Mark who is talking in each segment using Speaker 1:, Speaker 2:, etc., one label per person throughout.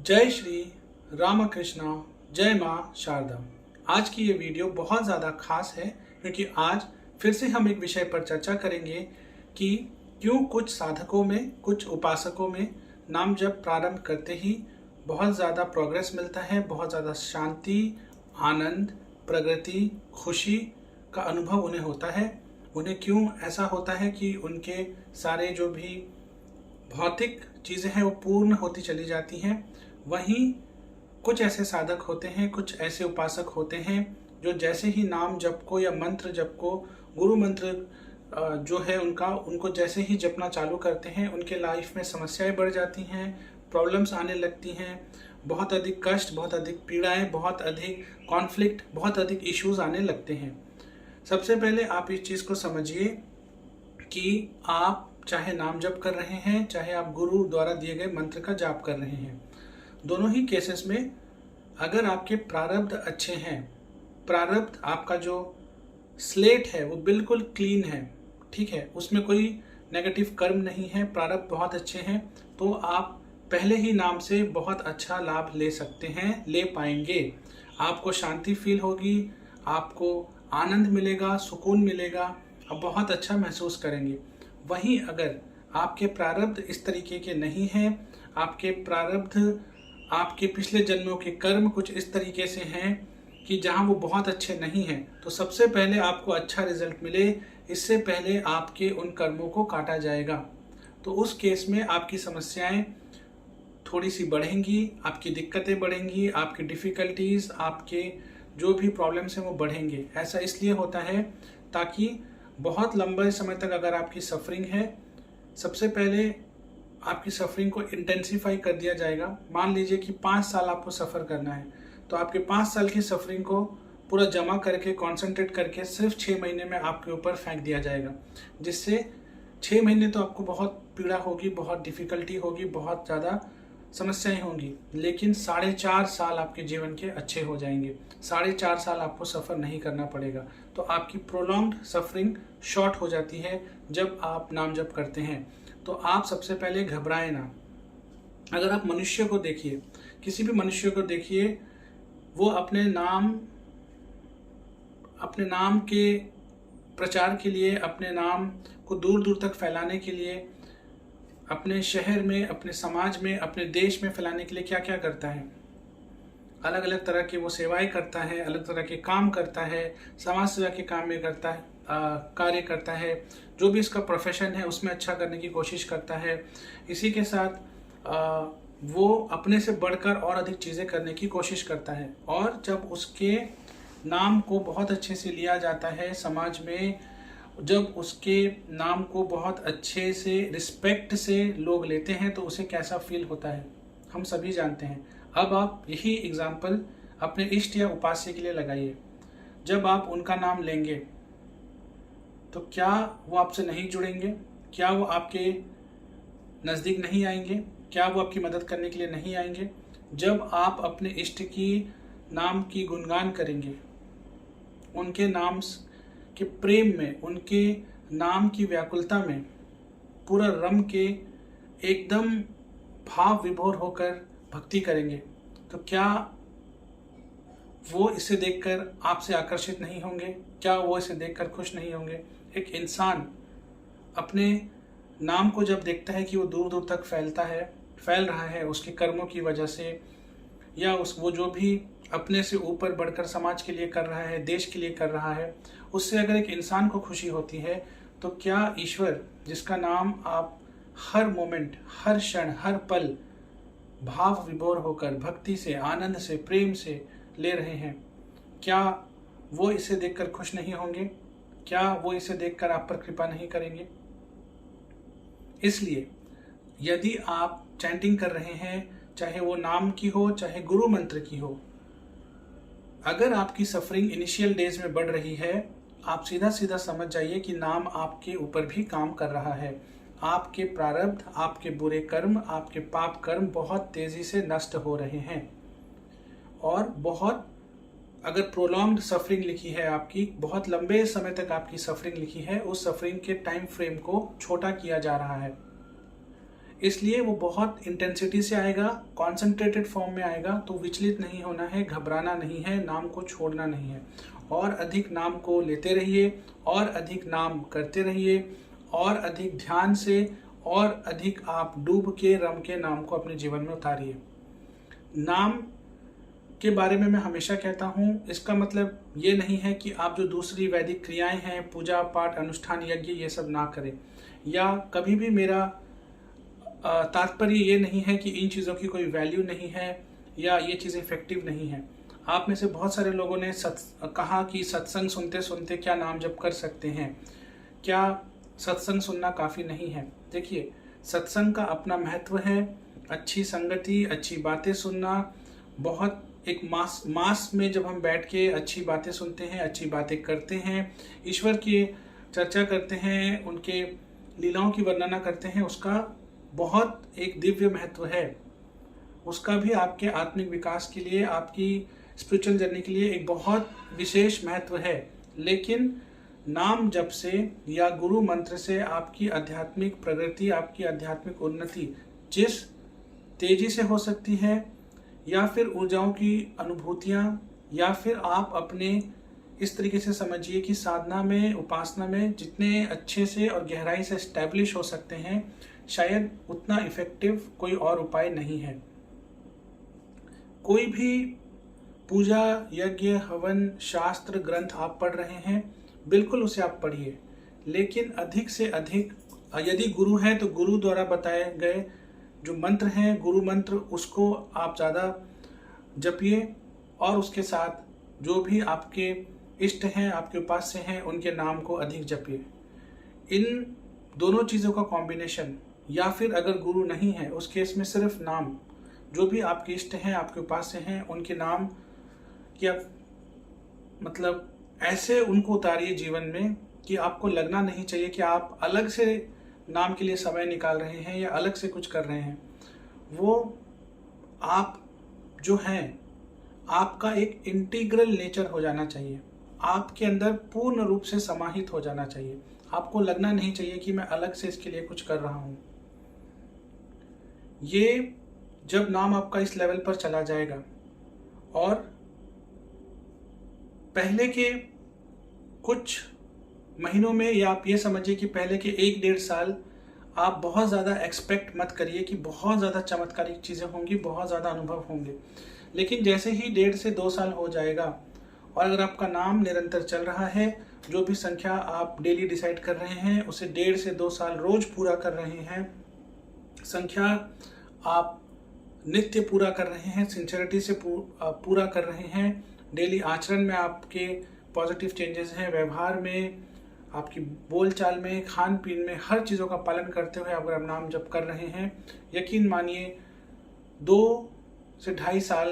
Speaker 1: जय श्री रामकृष्णा, जय माँ शारदा। आज की ये वीडियो बहुत ज़्यादा खास है क्योंकि आज फिर से हम एक विषय पर चर्चा करेंगे कि क्यों कुछ साधकों में, कुछ उपासकों में नाम जप प्रारंभ करते ही बहुत ज़्यादा प्रोग्रेस मिलता है, बहुत ज़्यादा शांति, आनंद, प्रगति, खुशी का अनुभव उन्हें होता है। उन्हें क्यों ऐसा होता है कि उनके सारे जो भी भौतिक चीज़ें हैं वो पूर्ण होती चली जाती हैं। वहीं कुछ ऐसे साधक होते हैं, कुछ ऐसे उपासक होते हैं जो जैसे ही नाम जप को या मंत्र जप को, गुरु मंत्र जो है उनको जैसे ही जपना चालू करते हैं, उनके लाइफ में समस्याएं बढ़ जाती हैं, प्रॉब्लम्स आने लगती हैं, बहुत अधिक कष्ट, बहुत अधिक पीड़ाएं, बहुत अधिक कॉन्फ्लिक्ट, बहुत अधिक इश्यूज आने लगते हैं। सबसे पहले आप इस चीज़ को समझिए कि आप चाहे नाम जप कर रहे हैं, चाहे आप गुरु द्वारा दिए गए मंत्र का जाप कर रहे हैं, दोनों ही केसेस में अगर आपके प्रारब्ध अच्छे हैं, प्रारब्ध आपका जो स्लेट है वो बिल्कुल क्लीन है, ठीक है, उसमें कोई नेगेटिव कर्म नहीं है, प्रारब्ध बहुत अच्छे हैं, तो आप पहले ही नाम से बहुत अच्छा लाभ ले सकते हैं, ले पाएंगे। आपको शांति फील होगी, आपको आनंद मिलेगा, सुकून मिलेगा, आप बहुत अच्छा महसूस करेंगे। वहीं अगर आपके प्रारब्ध इस तरीके के नहीं हैं, आपके प्रारब्ध, आपके पिछले जन्मों के कर्म कुछ इस तरीके से हैं कि जहां वो बहुत अच्छे नहीं हैं, तो सबसे पहले आपको अच्छा रिजल्ट मिले, इससे पहले आपके उन कर्मों को काटा जाएगा। तो उस केस में आपकी समस्याएं थोड़ी सी बढ़ेंगी, आपकी दिक्कतें बढ़ेंगी, आपकी डिफ़िकल्टीज़, आपके जो भी प्रॉब्लम्स हैं वो बढ़ेंगे। ऐसा इसलिए होता है ताकि बहुत लंबे समय तक अगर आपकी सफरिंग है, सबसे पहले आपकी सफरिंग को इंटेंसीफाई कर दिया जाएगा। मान लीजिए कि 5 साल आपको सफ़र करना है, तो आपके 5 साल की सफरिंग को पूरा जमा करके, कॉन्सेंट्रेट करके सिर्फ 6 महीने में आपके ऊपर फेंक दिया जाएगा, जिससे 6 महीने तो आपको बहुत पीड़ा होगी, बहुत डिफ़िकल्टी होगी, बहुत ज़्यादा समस्याएं होंगी, लेकिन 4.5 साल आपके जीवन के अच्छे हो जाएंगे। 4.5 साल आपको सफ़र नहीं करना पड़ेगा। तो आपकी प्रोलॉन्ग्ड सफरिंग शॉर्ट हो जाती है जब आप नाम जप करते हैं। तो आप सबसे पहले घबराएं ना। अगर आप मनुष्य को देखिए, किसी भी मनुष्य को देखिए, वो अपने नाम के प्रचार के लिए, अपने नाम को दूर दूर तक फैलाने के लिए, अपने शहर में, अपने समाज में, अपने देश में फैलाने के लिए क्या क्या करता है। अलग अलग तरह की वो सेवाएं करता है, अलग तरह के काम करता है, समाज सेवा के काम में करता है, कार्य करता है, जो भी इसका प्रोफेशन है उसमें अच्छा करने की कोशिश करता है। इसी के साथ वो अपने से बढ़कर और अधिक चीज़ें करने की कोशिश करता है। और जब उसके नाम को बहुत अच्छे से लिया जाता है समाज में, जब उसके नाम को बहुत अच्छे से, रिस्पेक्ट से लोग लेते हैं, तो उसे कैसा फील होता है हम सभी जानते हैं। अब आप यही एग्जाम्पल अपने इष्ट या उपास्य के लिए लगाइए। जब आप उनका नाम लेंगे तो क्या वो आपसे नहीं जुड़ेंगे? क्या वो आपके नज़दीक नहीं आएंगे? क्या वो आपकी मदद करने के लिए नहीं आएंगे? जब आप अपने इष्ट की नाम की गुणगान करेंगे, उनके नाम के प्रेम में, उनके नाम की व्याकुलता में पूरा रम के एकदम भाव विभोर होकर भक्ति करेंगे, तो क्या वो इसे देखकर आपसे आकर्षित नहीं होंगे? क्या वो इसे देखकर खुश नहीं होंगे? एक इंसान अपने नाम को जब देखता है कि वो दूर दूर तक फैल रहा है उसके कर्मों की वजह से, या वो जो भी अपने से ऊपर बढ़कर समाज के लिए कर रहा है, देश के लिए कर रहा है, उससे अगर एक इंसान को खुशी होती है, तो क्या ईश्वर, जिसका नाम आप हर मोमेंट, हर क्षण, हर पल भाव विभोर होकर भक्ति से, आनंद से, प्रेम से ले रहे हैं, क्या वो इसे देखकर खुश नहीं होंगे? क्या वो इसे देखकर आप पर कृपा नहीं करेंगे? इसलिए यदि आप चैंटिंग कर रहे हैं, चाहे वो नाम की हो, चाहे गुरु मंत्र की हो, अगर आपकी सफरिंग इनिशियल डेज में बढ़ रही है, आप सीधा सीधा समझ जाइए कि नाम आपके ऊपर भी काम कर रहा है। आपके प्रारब्ध, आपके बुरे कर्म, आपके पाप कर्म बहुत तेजी से नष्ट हो रहे हैं। और बहुत, अगर प्रोलॉन्ग्ड सफरिंग लिखी है आपकी, बहुत लंबे समय तक आपकी सफरिंग लिखी है, उस सफरिंग के टाइम फ्रेम को छोटा किया जा रहा है। इसलिए वो बहुत इंटेंसिटी से आएगा, कॉन्सेंट्रेटेड फॉर्म में आएगा। तो विचलित नहीं होना है, घबराना नहीं है, नाम को छोड़ना नहीं है, और अधिक नाम को लेते रहिए, और अधिक नाम करते रहिए, और अधिक ध्यान से और अधिक आप डूब के रम के नाम को अपने जीवन में उतारिए। नाम के बारे में मैं हमेशा कहता हूँ, इसका मतलब ये नहीं है कि आप जो दूसरी वैदिक क्रियाएं हैं, पूजा पाठ, अनुष्ठान, यज्ञ, ये सब ना करें, या कभी भी मेरा तात्पर्य ये नहीं है कि इन चीज़ों की कोई वैल्यू नहीं है या ये चीज़ें इफेक्टिव नहीं है। आप में से बहुत सारे लोगों ने कहा कि सत्संग सुनते सुनते क्या नाम जप कर सकते हैं, क्या सत्संग सुनना काफ़ी नहीं है? देखिए, सत्संग का अपना महत्व है। अच्छी संगति, अच्छी बातें सुनना, बहुत एक मास में जब हम बैठ के अच्छी बातें सुनते हैं, अच्छी बातें करते हैं, ईश्वर की चर्चा करते हैं, उनके लीलाओं की वर्णना करते हैं, उसका बहुत एक दिव्य महत्व है। उसका भी आपके आत्मिक विकास के लिए, आपकी स्पिरिचुअल जर्नी के लिए एक बहुत विशेष महत्व है। लेकिन नाम जप से या गुरु मंत्र से आपकी आध्यात्मिक प्रगति, आपकी आध्यात्मिक उन्नति जिस तेजी से हो सकती है, या फिर ऊर्जाओं की अनुभूतियाँ, या फिर आप अपने इस तरीके से समझिए कि साधना में, उपासना में जितने अच्छे से और गहराई से एस्टैब्लिश हो सकते हैं, शायद उतना इफेक्टिव कोई और उपाय नहीं है। कोई भी पूजा, यज्ञ, हवन, शास्त्र, ग्रंथ आप पढ़ रहे हैं, बिल्कुल उसे आप पढ़िए, लेकिन अधिक से अधिक, यदि गुरु हैं तो गुरु द्वारा बताए गए जो मंत्र हैं, गुरु मंत्र, उसको आप ज़्यादा जपिए, और उसके साथ जो भी आपके इष्ट हैं, आपके उपास्य हैं, उनके नाम को अधिक जपिए। इन दोनों चीज़ों का कॉम्बिनेशन, या फिर अगर गुरु नहीं है उस केस में सिर्फ नाम, जो भी आपके इष्ट हैं, आपके उपास्य हैं, उनके नाम की आप मतलब ऐसे उनको उतारिए जीवन में कि आपको लगना नहीं चाहिए कि आप अलग से नाम के लिए समय निकाल रहे हैं या अलग से कुछ कर रहे हैं। वो आप जो हैं, आपका एक इंटीग्रल नेचर हो जाना चाहिए, आपके अंदर पूर्ण रूप से समाहित हो जाना चाहिए। आपको लगना नहीं चाहिए कि मैं अलग से इसके लिए कुछ कर रहा हूँ। ये जब नाम आपका इस लेवल पर चला जाएगा, और पहले के कुछ महीनों में, या आप ये समझिए कि पहले के 1-1.5 साल आप बहुत ज़्यादा एक्सपेक्ट मत करिए कि बहुत ज़्यादा चमत्कारिक चीज़ें होंगी, बहुत ज़्यादा अनुभव होंगे। लेकिन जैसे ही 1.5 से 2 साल हो जाएगा, और अगर आपका नाम निरंतर चल रहा है, जो भी संख्या आप डेली डिसाइड कर रहे हैं उसे 1.5 से 2 साल रोज पूरा कर रहे हैं, संख्या आप नित्य पूरा कर रहे हैं, सिंसियरिटी से पूरा कर रहे हैं, डेली आचरण में आपके पॉजिटिव चेंजेस हैं, व्यवहार में, आपकी बोलचाल में, खान पीन में, हर चीज़ों का पालन करते हुए अगर आप नाम जप कर रहे हैं, यकीन मानिए 2 से 2.5 साल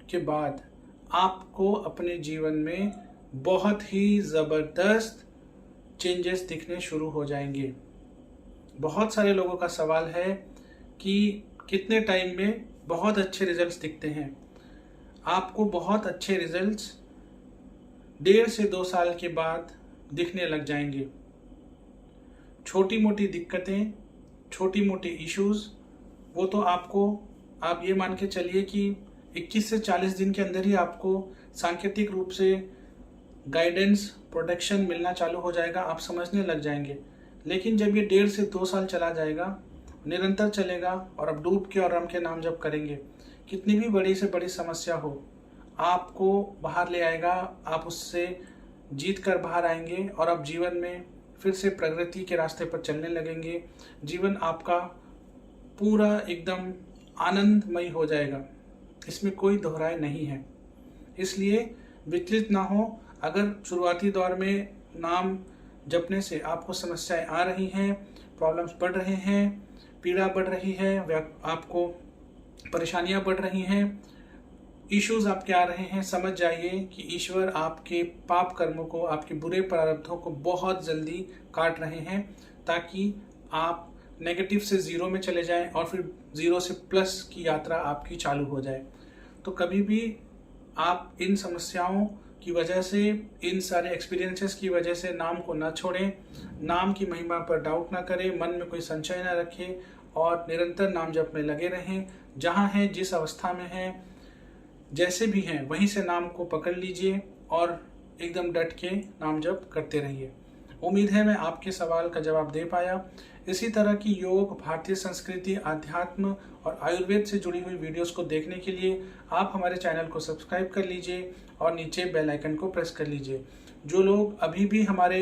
Speaker 1: के बाद आपको अपने जीवन में बहुत ही ज़बरदस्त चेंजेस दिखने शुरू हो जाएंगे। बहुत सारे लोगों का सवाल है कि कितने टाइम में बहुत अच्छे रिजल्ट्स दिखते हैं। आपको बहुत अच्छे रिजल्ट्स 1.5 से 2 साल के बाद दिखने लग जाएंगे। छोटी मोटी दिक्कतें, छोटी मोटी इश्यूज, वो तो आपको, आप ये मान के चलिए कि 21 से 40 दिन के अंदर ही आपको सांकेतिक रूप से गाइडेंस, प्रोटेक्शन मिलना चालू हो जाएगा, आप समझने लग जाएंगे। लेकिन जब ये 1.5 से 2 साल चला जाएगा, निरंतर चलेगा, और आप डूब के और रम के नाम जप करेंगे, कितनी भी बड़ी से बड़ी समस्या हो, आपको बाहर ले आएगा, आप उससे जीत कर बाहर आएंगे, और आप जीवन में फिर से प्रगति के रास्ते पर चलने लगेंगे। जीवन आपका पूरा एकदम आनंदमय हो जाएगा, इसमें कोई दोहराई नहीं है। इसलिए विचलित ना हो। अगर शुरुआती दौर में नाम जपने से आपको समस्याएं आ रही हैं, प्रॉब्लम्स बढ़ रहे हैं, पीड़ा बढ़ रही है, आपको परेशानियां बढ़ रही हैं, इश्यूज आपके आ रहे हैं, समझ जाइए कि ईश्वर आपके पाप कर्मों को, आपके बुरे प्रारब्धों को बहुत जल्दी काट रहे हैं, ताकि आप नेगेटिव से 0 में चले जाएं और फिर 0 से प्लस की यात्रा आपकी चालू हो जाए। तो कभी भी आप इन समस्याओं की वजह से, इन सारे एक्सपीरियंसेस की वजह से नाम को ना छोड़ें, नाम की महिमा पर डाउट ना करें, मन में कोई संशय ना रखें, और निरंतर नाम जप में लगे रहें। जहाँ हैं, जिस अवस्था में हैं, जैसे भी हैं, वहीं से नाम को पकड़ लीजिए और एकदम डट के नाम जप करते रहिए। उम्मीद है मैं आपके सवाल का जवाब दे पाया। इसी तरह की योग, भारतीय संस्कृति, अध्यात्म और आयुर्वेद से जुड़ी हुई वीडियोस को देखने के लिए आप हमारे चैनल को सब्सक्राइब कर लीजिए और नीचे बेल आइकन को प्रेस कर लीजिए। जो लोग अभी भी हमारे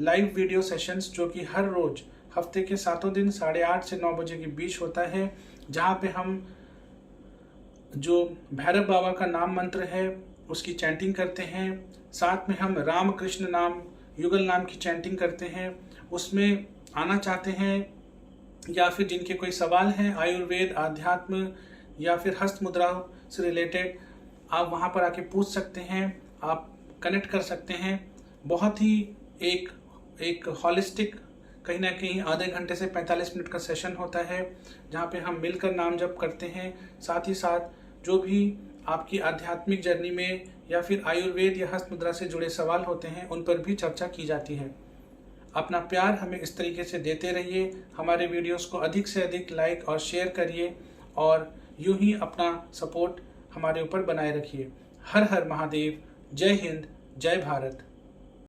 Speaker 1: लाइव वीडियो सेशंस, जो कि हर रोज हफ्ते के 7 दिन 8:30 से 9 बजे के बीच होता है, जहाँ पे हम जो भैरव बाबा का नाम मंत्र है उसकी चैंटिंग करते हैं, साथ में हम राम कृष्ण नाम युगल नाम की चैंटिंग करते हैं, उसमें आना चाहते हैं या फिर जिनके कोई सवाल हैं आयुर्वेद, आध्यात्म या फिर हस्त मुद्रा से रिलेटेड, आप वहाँ पर आके पूछ सकते हैं, आप कनेक्ट कर सकते हैं। बहुत ही एक हॉलिस्टिक, कहीं ना कहीं आधे घंटे से 45 मिनट का सेशन होता है, जहाँ पे हम मिलकर नाम जप करते हैं। साथ ही साथ जो भी आपकी आध्यात्मिक जर्नी में या फिर आयुर्वेद या हस्त मुद्रा से जुड़े सवाल होते हैं, उन पर भी चर्चा की जाती है। अपना प्यार हमें इस तरीके से देते रहिए, हमारे वीडियोस को अधिक से अधिक लाइक और शेयर करिए और यूं ही अपना सपोर्ट हमारे ऊपर बनाए रखिए। हर हर महादेव, जय हिंद, जय भारत।